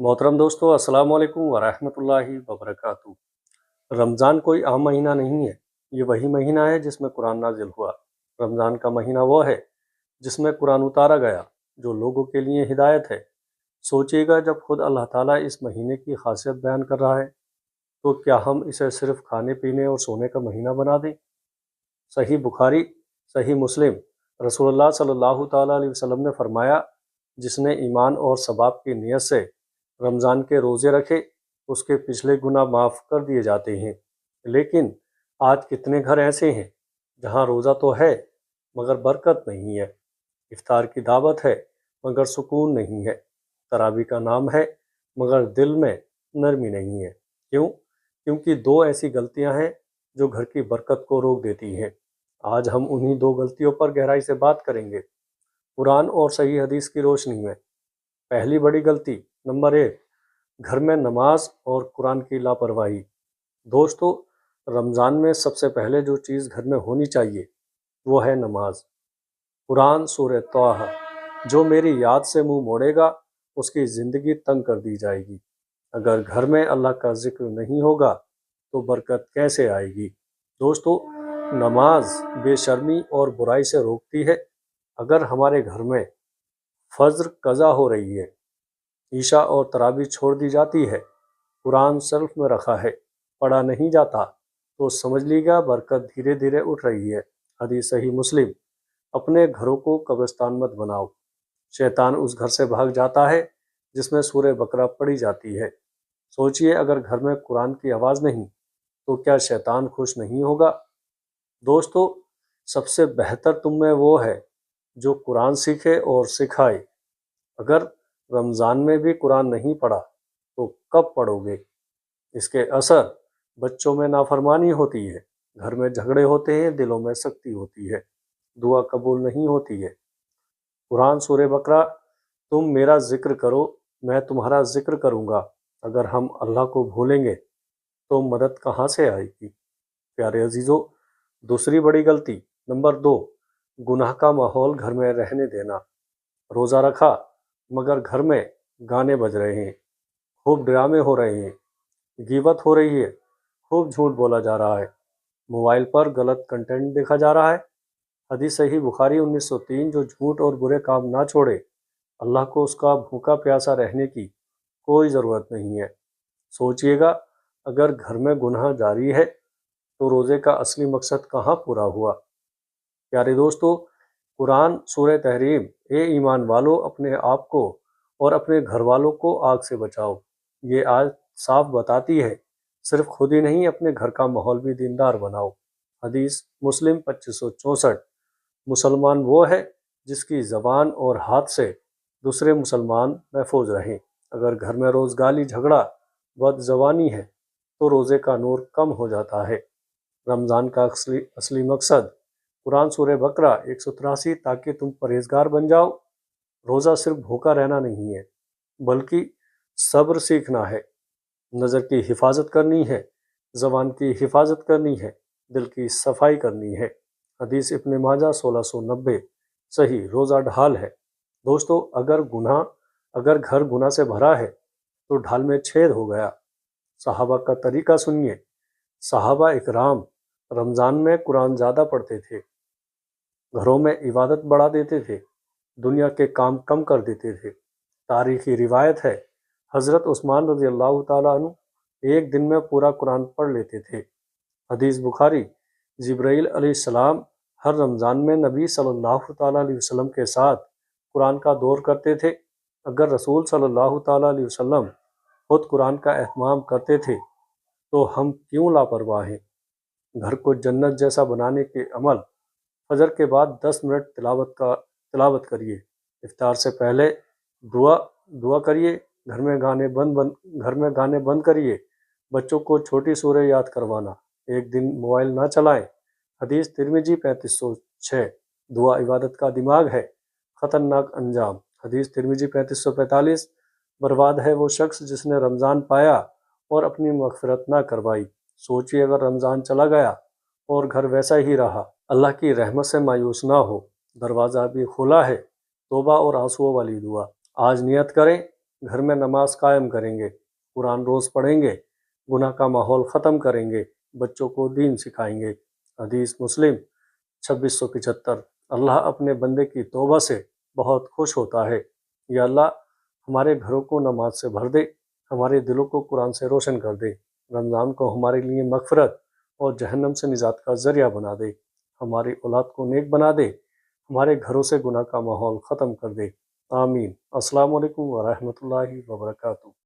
मोहतरम दोस्तों, अस्सलाम वालेकुम वरहमतुल्लाहि वबरकातुहू। रमज़ान कोई आम महीना नहीं है। ये वही महीना है जिसमें कुरान नाजिल हुआ। रमज़ान का महीना वो है जिसमें कुरान उतारा गया, जो लोगों के लिए हिदायत है। सोचिएगा, जब खुद अल्लाह ताला इस महीने की खासियत बयान कर रहा है, तो क्या हम इसे सिर्फ खाने पीने और सोने का महीना बना दें? सही बुखारी, सही मुस्लिम, रसूलुल्लाह सल्लल्लाहु ताला अलैहि वसल्लम ने फरमाया, जिसने ईमान और सवाब की नीयत से रमज़ान के रोज़े रखे, उसके पिछले गुनाह माफ़ कर दिए जाते हैं। लेकिन आज कितने घर ऐसे हैं जहाँ रोज़ा तो है मगर बरकत नहीं है, इफ्तार की दावत है मगर सुकून नहीं है, तरावी का नाम है मगर दिल में नरमी नहीं है। क्यों? क्योंकि दो ऐसी गलतियां हैं जो घर की बरकत को रोक देती हैं। आज हम उन्हीं दो गलतियों पर गहराई से बात करेंगे, कुरान और सही हदीस की रोशनी में। पहली बड़ी गलती, नंबर 1, घर में नमाज और कुरान की लापरवाही। दोस्तों, रमज़ान में सबसे पहले जो चीज़ घर में होनी चाहिए वो है नमाज। कुरान सूरह तौहा, जो मेरी याद से मुंह मोड़ेगा उसकी ज़िंदगी तंग कर दी जाएगी। अगर घर में अल्लाह का जिक्र नहीं होगा तो बरकत कैसे आएगी? दोस्तों, नमाज बेशर्मी और बुराई से रोकती है। अगर हमारे घर में फज्र कज़ा हो रही है, ईशा और तरावी छोड़ दी जाती है, कुरान शेल्फ में रखा है, पढ़ा नहीं जाता, तो समझ लीजिएगा बरकत धीरे धीरे उठ रही है। हदीस सही मुस्लिम, अपने घरों को कब्रिस्तान मत बनाओ। शैतान उस घर से भाग जाता है जिसमें सूरह बकरा पढ़ी जाती है। सोचिए, अगर घर में कुरान की आवाज़ नहीं तो क्या शैतान खुश नहीं होगा? दोस्तों, सबसे बेहतर तुम में वो है जो कुरान सीखे और सिखाए। अगर रमज़ान में भी कुरान नहीं पढ़ा तो कब पढ़ोगे? इसके असर, बच्चों में नाफरमानी होती है, घर में झगड़े होते हैं, दिलों में सख्ती होती है, दुआ कबूल नहीं होती है। कुरान सूरह बकरा, तुम मेरा जिक्र करो, मैं तुम्हारा जिक्र करूँगा। अगर हम अल्लाह को भूलेंगे तो मदद कहाँ से आएगी? प्यारे अजीज़ों, दूसरी बड़ी गलती, नंबर 2, गुनाह का माहौल घर में रहने देना। रोज़ा रखा मगर घर में गाने बज रहे हैं, खूब ड्रामे हो रहे हैं, गीबत हो रही है, खूब झूठ बोला जा रहा है, मोबाइल पर गलत कंटेंट देखा जा रहा है। हदीस सही बुखारी 1903, जो झूठ और बुरे काम ना छोड़े, अल्लाह को उसका भूखा प्यासा रहने की कोई ज़रूरत नहीं है। सोचिएगा, अगर घर में गुनाह जारी है तो रोज़े का असली मकसद कहाँ पूरा हुआ? प्यारे दोस्तों, कुरान सूरह तहरीम, ए ईमान वालों, अपने आप को और अपने घर वालों को आग से बचाओ। ये आज साफ बताती है, सिर्फ खुद ही नहीं, अपने घर का माहौल भी दीनदार बनाओ। हदीस मुस्लिम 2564, मुसलमान वो है जिसकी ज़बान और हाथ से दूसरे मुसलमान महफूज रहें। अगर घर में रोज़ गाली झगड़ा बदज़बानी है तो रोज़े का नूर कम हो जाता है। रमज़ान का असली मकसद, कुरान सूरह बकरा 183, ताकि तुम परहेजगार बन जाओ। रोज़ा सिर्फ भूखा रहना नहीं है, बल्कि सब्र सीखना है, नज़र की हिफाजत करनी है, ज़बान की हिफाजत करनी है, दिल की सफाई करनी है। हदीस इब्न माजा 1690, सही रोज़ा ढाल है। दोस्तों, अगर घर गुनाह से भरा है तो ढाल में छेद हो गया। सहाबा का तरीका सुनिए। सहाबा इकराम रमज़ान में कुरान ज़्यादा पढ़ते थे, घरों में इबादत बढ़ा देते थे, दुनिया के काम कम कर देते थे। तारीखी रिवायत है, हज़रत उस्मान रज़ी अल्लाह ताला अन्हु एक दिन में पूरा कुरान पढ़ लेते थे। हदीस बुखारी, जिब्राईल अलैहिस्सलाम हर रमज़ान में नबी सल्लल्लाहु ताला अलैहि वसल्लम के साथ कुरान का दौर करते थे। अगर रसूल सल्लल्लाहु ताला अलैहि वसल्लम खुद कुरान का एहतमाम करते थे तो हम क्यों लापरवाह हैं? घर को जन्नत जैसा बनाने के अमल, फजर के बाद 10 मिनट तिलावत करिए, इफ्तार से पहले दुआ दुआ करिए, घर में गाने बंद करिए, बच्चों को छोटी सूरह याद करवाना, एक दिन मोबाइल ना चलाएं। हदीस तिरमिजी 3506, दुआ इबादत का दिमाग है, ख़तरनाक अंजाम। हदीस तिरमिजी 3545, बर्बाद है वो शख्स जिसने रमज़ान पाया और अपनी मग़फ़िरत ना करवाई। सोचिए, अगर रमज़ान चला गया और घर वैसा ही रहा। अल्लाह की रहमत से मायूस ना हो, दरवाज़ा भी खुला है, तौबा और आंसुओं वाली दुआ। आज नियत करें, घर में नमाज कायम करेंगे, कुरान रोज़ पढ़ेंगे, गुनाह का माहौल ख़त्म करेंगे, बच्चों को दीन सिखाएंगे। हदीस मुस्लिम 2675। अल्लाह अपने बंदे की तौबा से बहुत खुश होता है। या अल्लाह हमारे घरों को नमाज से भर दे, हमारे दिलों को कुरान से रोशन कर दे, रमज़ान को हमारे लिए मग़फ़िरत और जहन्नम से निजात का ज़रिया बना दे, हमारी औलाद को नेक बना दे, हमारे घरों से गुनाह का माहौल ख़त्म कर दे। आमीन। अस्सलामु अलैकुम व रहमतुल्लाहि व बरकातुहू।